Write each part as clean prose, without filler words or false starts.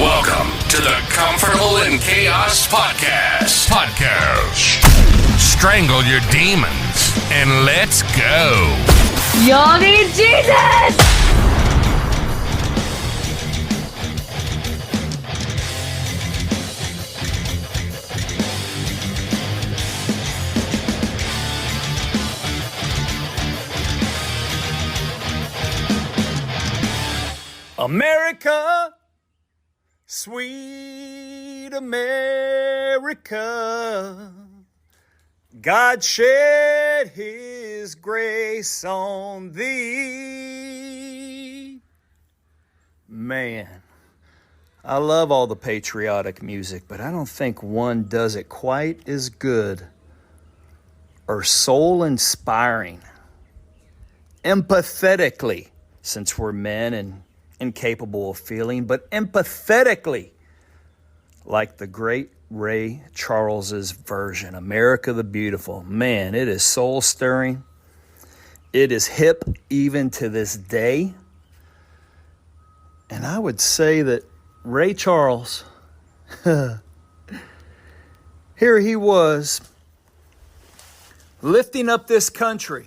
Welcome to the Comfortable in Chaos Podcast. Strangle your demons and let's go. Y'all need Jesus! America, sweet America, God shed his grace on thee. Man, I love all the patriotic music, but I don't think one does it quite as good or soul-inspiring, empathetically, since we're men and incapable of feeling, but empathetically, like the great Ray Charles's version, America the Beautiful. Man, it is soul-stirring. It is hip even to this day. And I would say that Ray Charles, here he was, lifting up this country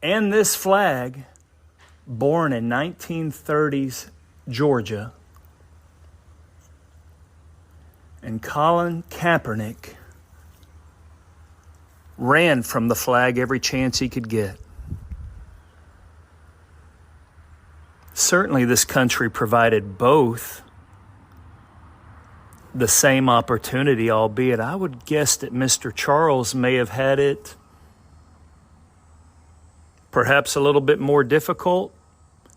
and this flag, born in 1930s Georgia, and Colin Kaepernick ran from the flag every chance he could get. Certainly this country provided both the same opportunity, albeit I would guess that Mr. Charles may have had it perhaps a little bit more difficult.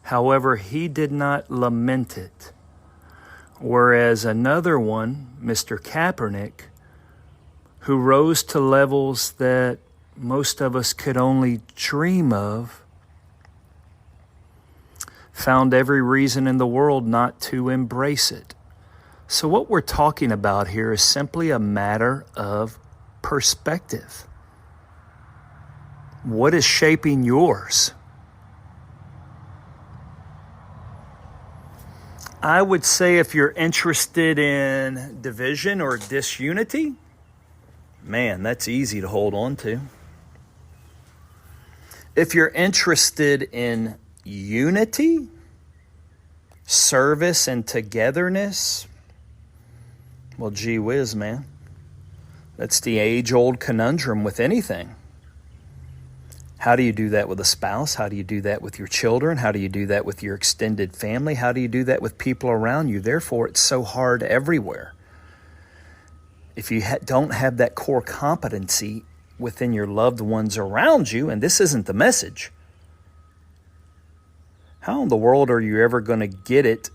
However, he did not lament it. Whereas another one, Mr. Kaepernick, who rose to levels that most of us could only dream of, found every reason in the world not to embrace it. So what we're talking about here is simply a matter of perspective. What is shaping yours? I would say if you're interested in division or disunity, man, that's easy to hold on to. If you're interested in unity, service, and togetherness, well, gee whiz, man. That's the age-old conundrum with anything. How do you do that with a spouse? How do you do that with your children? How do you do that with your extended family? How do you do that with people around you? Therefore, it's so hard everywhere. If you don't have that core competency within your loved ones around you, and this isn't the message, how in the world are you ever going to get it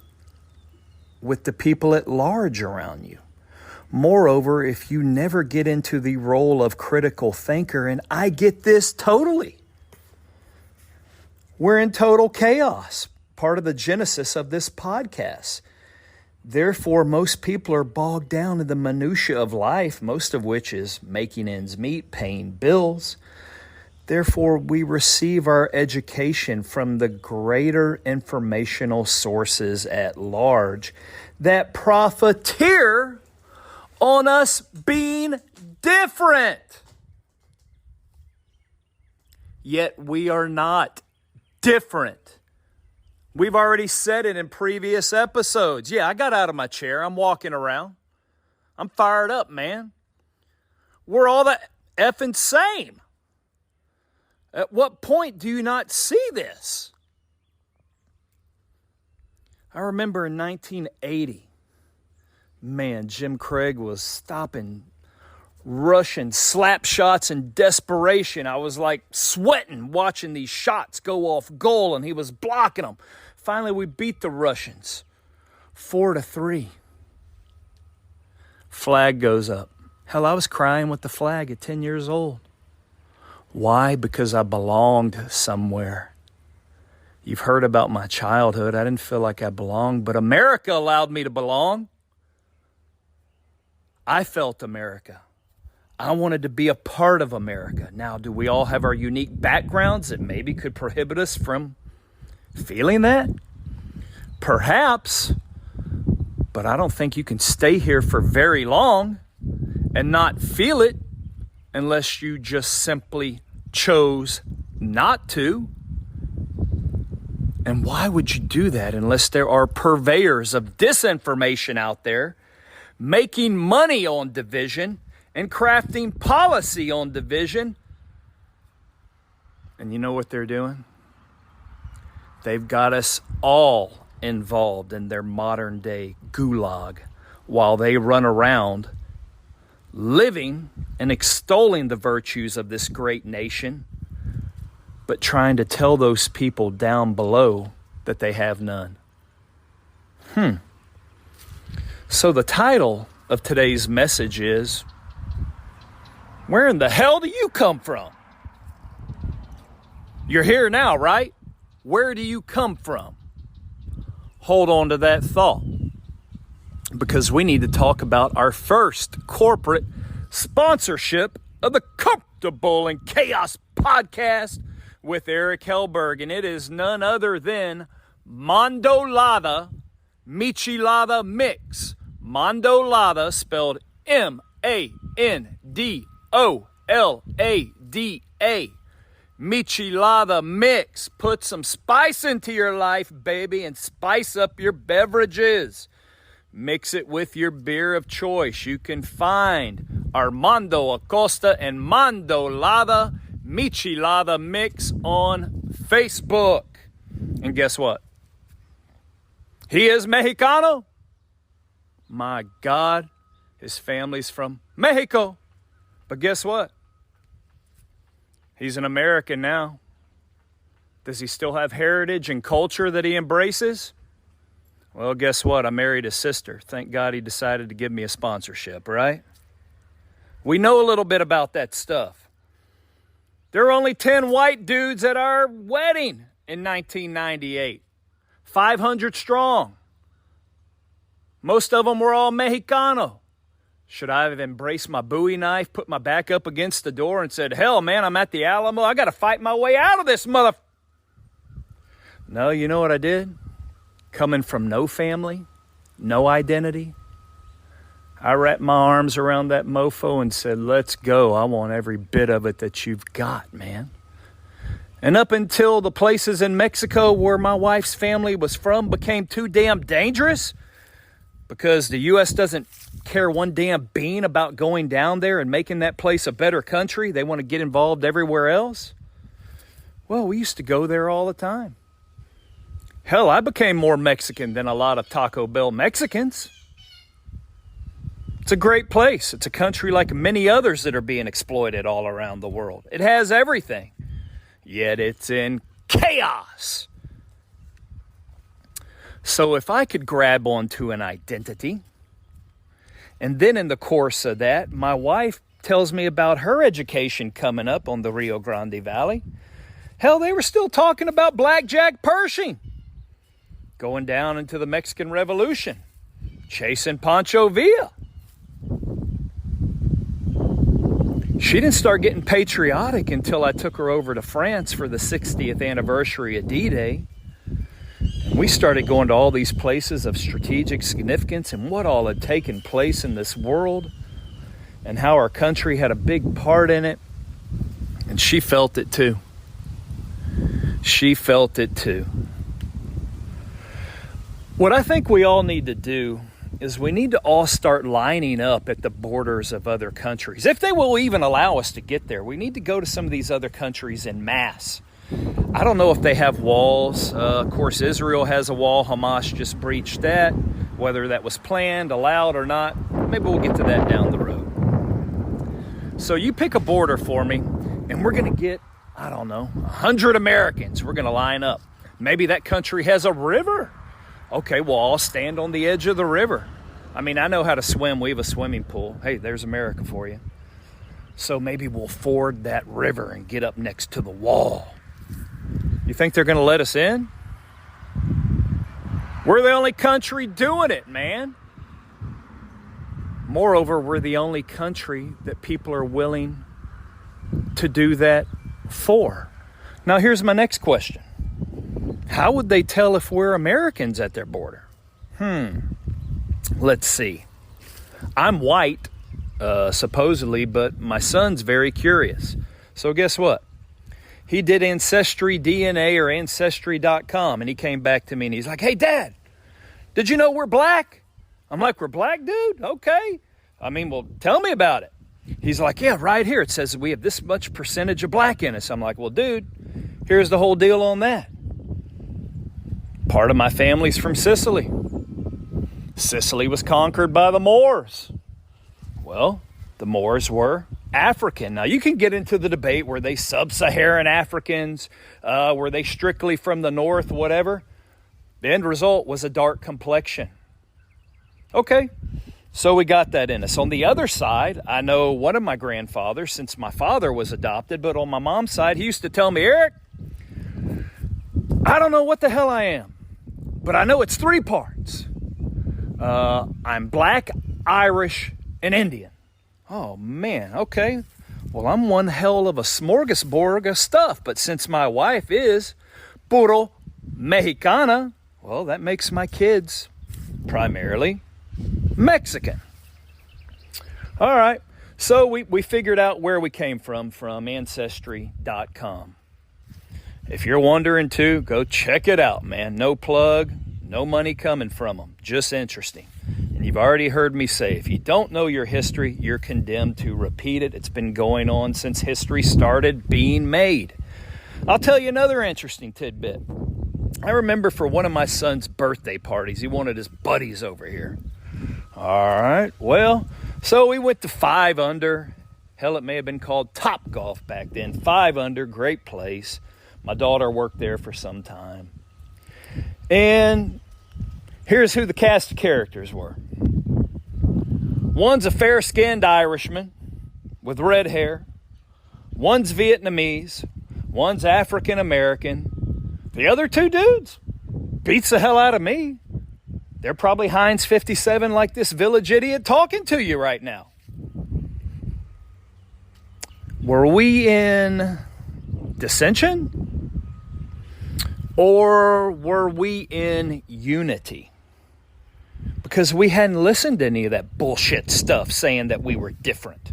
with the people at large around you? Moreover, if you never get into the role of critical thinker, and I get this totally, we're in total chaos, part of the genesis of this podcast. Therefore, most people are bogged down in the minutia of life, most of which is making ends meet, paying bills. Therefore, we receive our education from the greater informational sources at large that profiteer on us being different. Yet we are not different. We've already said it in previous episodes. Yeah, I got out of my chair. I'm walking around. I'm fired up, man. We're all the effing same. At what point do you not see this? I remember in 1980, man, Jim Craig was stopping Russian slap shots in desperation. I was like sweating watching these shots go off goal, and he was blocking them. Finally, we beat the Russians 4-3. Flag goes up. Hell, I was crying with the flag at 10 years old. Why? Because I belonged somewhere. You've heard about my childhood. I didn't feel like I belonged, but America allowed me to belong. I felt America. I wanted to be a part of America. Now, do we all have our unique backgrounds that maybe could prohibit us from feeling that? Perhaps, But I don't think you can stay here for very long and not feel it unless you just simply chose not to. And why would you do that unless there are purveyors of disinformation out there making money on division and crafting policy on division? And you know what they're doing? They've got us all involved in their modern day gulag while they run around living and extolling the virtues of this great nation, but trying to tell those people down below that they have none. So the title of today's message is, where in the hell do you come from? You're here now, right? Where do you come from? Hold on to that thought, because we need to talk about our first corporate sponsorship of the Comfortable in Chaos podcast with Eric Hellberg, and it is none other than Mandolada Michelada Mix. Mandolada, spelled Mandolada. Michelada Mix. Put some spice into your life, baby, and spice up your beverages. Mix it with your beer of choice. You can find Armando Acosta and Mandolada Michelada Mix on Facebook. And guess what? He is Mexicano. My God, his family's from Mexico. But guess what? He's an American now. Does he still have heritage and culture that he embraces? Well, guess what? I married his sister. Thank God he decided to give me a sponsorship, right? We know a little bit about that stuff. There were only 10 white dudes at our wedding in 1998. 500 strong. Most of them were all Mexicano. Should I have embraced my Bowie knife, put my back up against the door and said, hell, man, I'm at the Alamo. I got to fight my way out of this mother... No, you know what I did? Coming from no family, no identity, I wrapped my arms around that mofo and said, let's go. I want every bit of it that you've got, man. And up until the places in Mexico where my wife's family was from became too damn dangerous, because the U.S. doesn't care one damn bean about going down there and making that place a better country. They want to get involved everywhere else. Well, we used to go there all the time. Hell, I became more Mexican than a lot of Taco Bell Mexicans. It's a great place. It's a country like many others that are being exploited all around the world. It has everything, yet it's in chaos. So if I could grab onto an identity, and then in the course of that, my wife tells me about her education coming up on the Rio Grande Valley. Hell, they were still talking about Blackjack Pershing, going down into the Mexican Revolution, chasing Pancho Villa. She didn't start getting patriotic until I took her over to France for the 60th anniversary of D-Day. And we started going to all these places of strategic significance and what all had taken place in this world and how our country had a big part in it. And she felt it too. She felt it too. What I think we all need to do is we need to all start lining up at the borders of other countries. If they will even allow us to get there, we need to go to some of these other countries en masse. I don't know if they have walls. Of course, Israel has a wall. Hamas just breached that. Whether that was planned, allowed, or not, maybe we'll get to that down the road. So you pick a border for me, and we're going to get, 100 Americans. We're going to line up. Maybe that country has a river. Okay, well, I'll stand on the edge of the river. I mean, I know how to swim. We have a swimming pool. Hey, there's America for you. So maybe we'll ford that river and get up next to the wall. You think they're going to let us in? We're the only country doing it, man. Moreover, we're the only country that people are willing to do that for. Now, here's my next question. How would they tell if we're Americans at their border? Let's see. I'm white, supposedly, but my son's very curious. So guess what? He did Ancestry DNA or Ancestry.com, and he came back to me and he's like, hey, Dad, did you know we're black? I'm like, we're black, dude? Okay. I mean, well, tell me about it. He's like, yeah, right here. It says we have this much percentage of black in us. I'm like, well, dude, here's the whole deal on that. Part of my family's from Sicily. Sicily was conquered by the Moors. Well, the Moors were African. Now, you can get into the debate, were they sub-Saharan Africans? Were they strictly from the north, whatever? The end result was a dark complexion. Okay, so we got that in us. On the other side, I know one of my grandfathers, since my father was adopted, but on my mom's side, he used to tell me, Eric, I don't know what the hell I am, but I know it's 3 parts. I'm black, Irish, and Indian. Oh, man, okay. Well, I'm one hell of a smorgasbord of stuff, but since my wife is puro mexicana, well, that makes my kids primarily Mexican. All right, so we figured out where we came from Ancestry.com. If you're wondering too, go check it out, man. No plug, no money coming from them, just interesting. And you've already heard me say, if you don't know your history, you're condemned to repeat it. It's been going on since history started being made. I'll tell you another interesting tidbit. I remember for one of my son's birthday parties, he wanted his buddies over here. All right, well, so we went to 5 Under. Hell, it may have been called Top Golf back then. 5 Under, great place. My daughter worked there for some time. And here's who the cast of characters were. One's a fair-skinned Irishman with red hair. One's Vietnamese. One's African-American. The other 2 dudes beats the hell out of me. They're probably Heinz 57 like this village idiot talking to you right now. Were we in dissension? Or were we in unity? Because we hadn't listened to any of that bullshit stuff saying that we were different.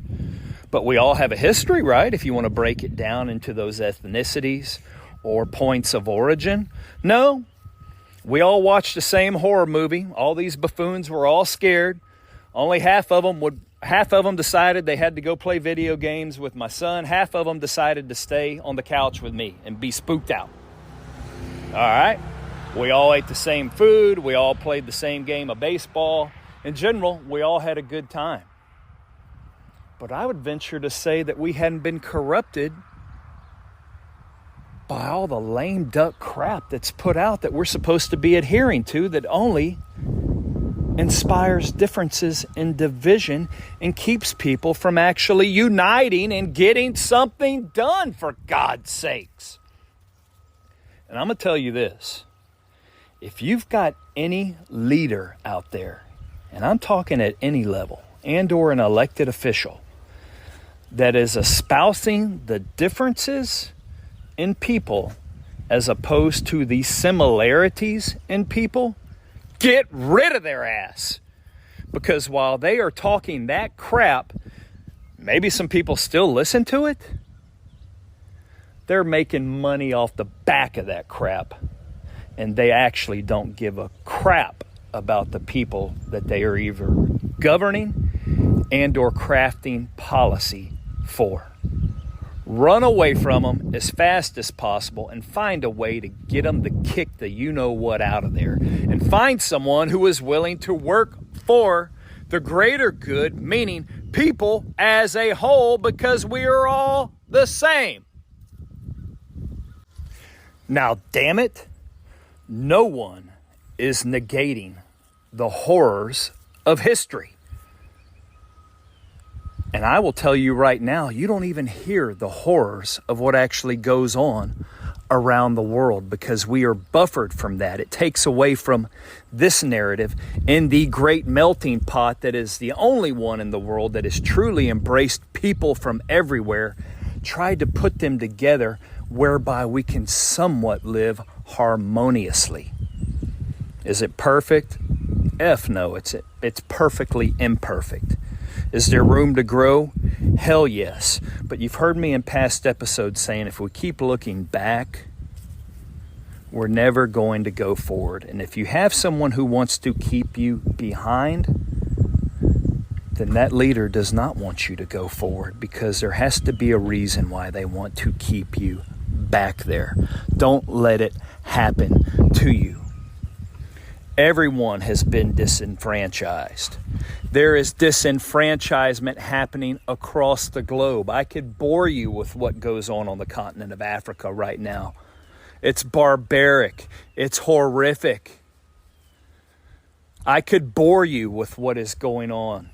But we all have a history, right? If you want to break it down into those ethnicities or points of origin. No, we all watched the same horror movie. All these buffoons were all scared. Only half of them decided they had to go play video games with my son. Half of them decided to stay on the couch with me and be spooked out. All right. We all ate the same food. We all played the same game of baseball. In general, we all had a good time. But I would venture to say that we hadn't been corrupted by all the lame duck crap that's put out that we're supposed to be adhering to, that only inspires differences in division and keeps people from actually uniting and getting something done, for God's sakes. And I'm going to tell you this. If you've got any leader out there, and I'm talking at any level, and or an elected official, that is espousing the differences in people as opposed to the similarities in people, get rid of their ass. Because while they are talking that crap, maybe some people still listen to it. They're making money off the back of that crap. And they actually don't give a crap about the people that they are either governing and or crafting policy for. Run away from them as fast as possible and find a way to get them to kick the you-know-what out of there. And find someone who is willing to work for the greater good, meaning people as a whole, because we are all the same. Now, damn it, no one is negating the horrors of history. And I will tell you right now, you don't even hear the horrors of what actually goes on around the world, because we are buffered from that. It takes away from this narrative in the great melting pot that is the only one in the world that has truly embraced people from everywhere, tried to put them together whereby we can somewhat live harmoniously. Is it perfect? F no, it's perfectly imperfect. Is there room to grow? Hell yes. But you've heard me in past episodes saying if we keep looking back, we're never going to go forward. And if you have someone who wants to keep you behind, then that leader does not want you to go forward, because there has to be a reason why they want to keep you back there. Don't let it happen to you. Everyone has been disenfranchised. There is disenfranchisement happening across the globe. I could bore you with what goes on the continent of Africa right now. It's barbaric. It's horrific. I could bore you with what is going on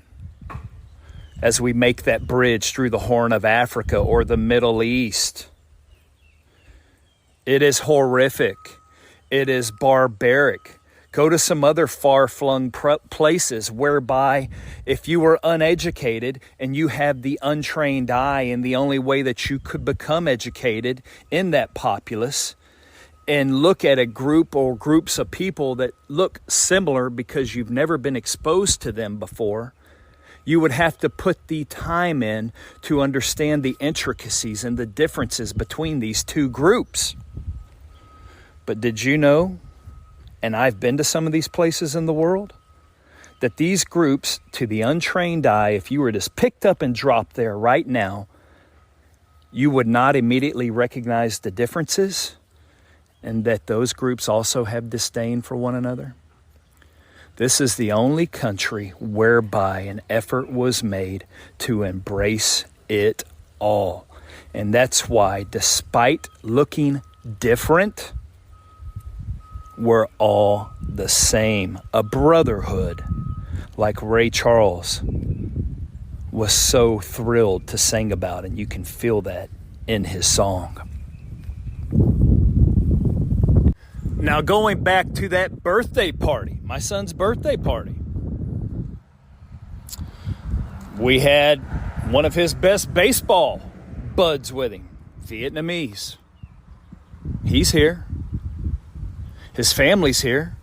as we make that bridge through the Horn of Africa or the Middle East. It is horrific. It is barbaric. Go to some other far-flung places whereby if you were uneducated and you have the untrained eye, and the only way that you could become educated in that populace and look at a group or groups of people that look similar because you've never been exposed to them before, you would have to put the time in to understand the intricacies and the differences between these two groups. But did you know, and I've been to some of these places in the world, that these groups, to the untrained eye, if you were just picked up and dropped there right now, you would not immediately recognize the differences, and that those groups also have disdain for one another? This is the only country whereby an effort was made to embrace it all. And that's why, despite looking different, we're all the same. A brotherhood, like Ray Charles was so thrilled to sing about, and you can feel that in his song. Now, going back to that birthday party, my son's birthday party, we had one of his best baseball buds with him, Vietnamese. He's here. His family's here.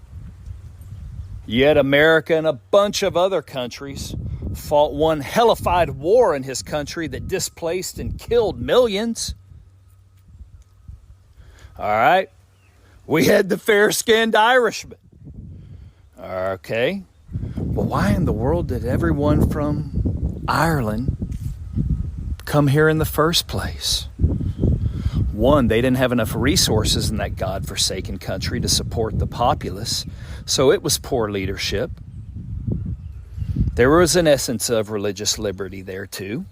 Yet America and a bunch of other countries fought one hellified war in his country that displaced and killed millions. All right. We had the fair-skinned Irishman. Okay. Well, why in the world did everyone from Ireland come here in the first place? One, they didn't have enough resources in that godforsaken country to support the populace, so it was poor leadership. There was an essence of religious liberty there too.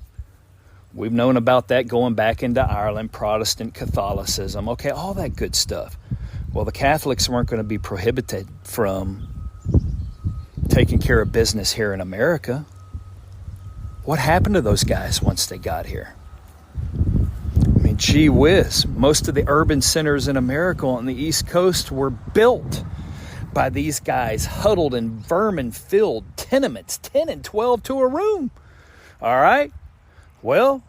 We've known about that going back into Ireland, Protestant Catholicism, okay, all that good stuff. Well, the Catholics weren't going to be prohibited from taking care of business here in America. What happened to those guys once they got here? I mean, gee whiz, most of the urban centers in America on the East Coast were built by these guys, huddled in vermin-filled tenements, 10 and 12 to a room. All right? Well,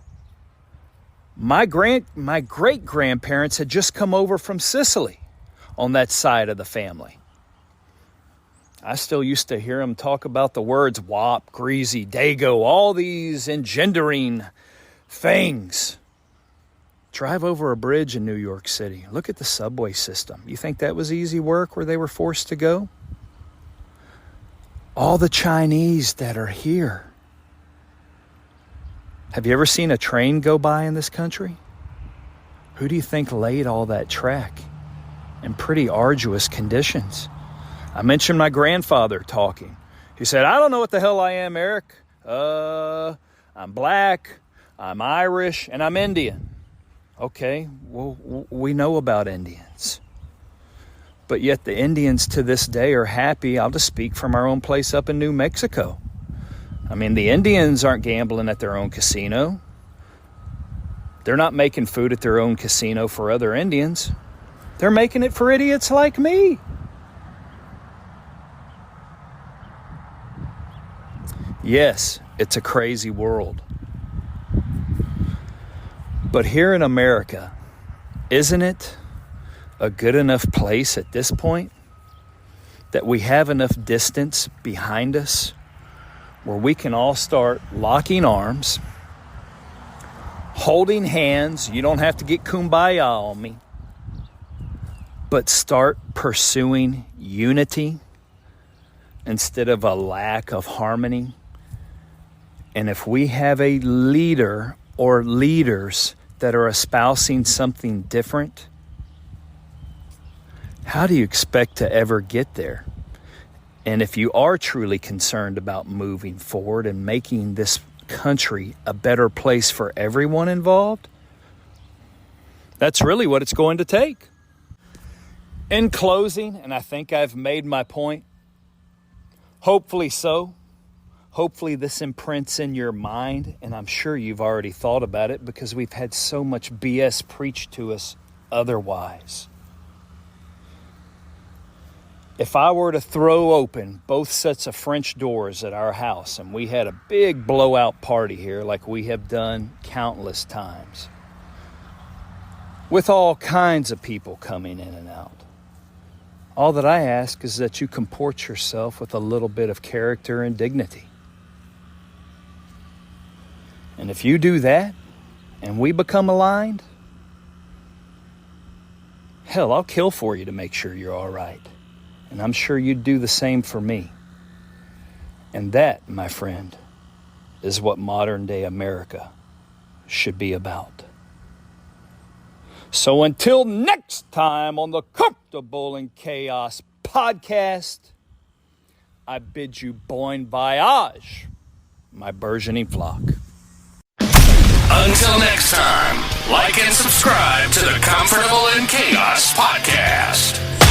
my great-grandparents had just come over from Sicily on that side of the family. I still used to hear them talk about the words wop, greasy, dago, all these engendering things. Drive over a bridge in New York City. Look at the subway system. You think that was easy work where they were forced to go? All the Chinese that are here. Have you ever seen a train go by in this country? Who do you think laid all that track in pretty arduous conditions? I mentioned my grandfather talking. He said, I don't know what the hell I am, Eric. I'm black, I'm Irish, and I'm Indian. Okay, well, we know about Indians. But yet the Indians to this day are happy. I'll just speak from our own place up in New Mexico. I mean, the Indians aren't gambling at their own casino. They're not making food at their own casino for other Indians. They're making it for idiots like me. Yes, it's a crazy world. But here in America, isn't it a good enough place at this point that we have enough distance behind us where we can all start locking arms, holding hands. You don't have to get kumbaya on me, but start pursuing unity instead of a lack of harmony. And if we have a leader or leaders that are espousing something different, how do you expect to ever get there? And if you are truly concerned about moving forward and making this country a better place for everyone involved, that's really what it's going to take. In closing, and I think I've made my point, hopefully so. Hopefully this imprints in your mind, and I'm sure you've already thought about it because we've had so much BS preached to us otherwise. If I were to throw open both sets of French doors at our house and we had a big blowout party here like we have done countless times, with all kinds of people coming in and out, all that I ask is that you comport yourself with a little bit of character and dignity. And if you do that and we become aligned, hell, I'll kill for you to make sure you're all right. And I'm sure you'd do the same for me. And that, my friend, is what modern day America should be about. So until next time on the Comfortable in Chaos podcast, I bid you bon voyage, my burgeoning flock. Until next time, like and subscribe to the Comfortable in Chaos podcast.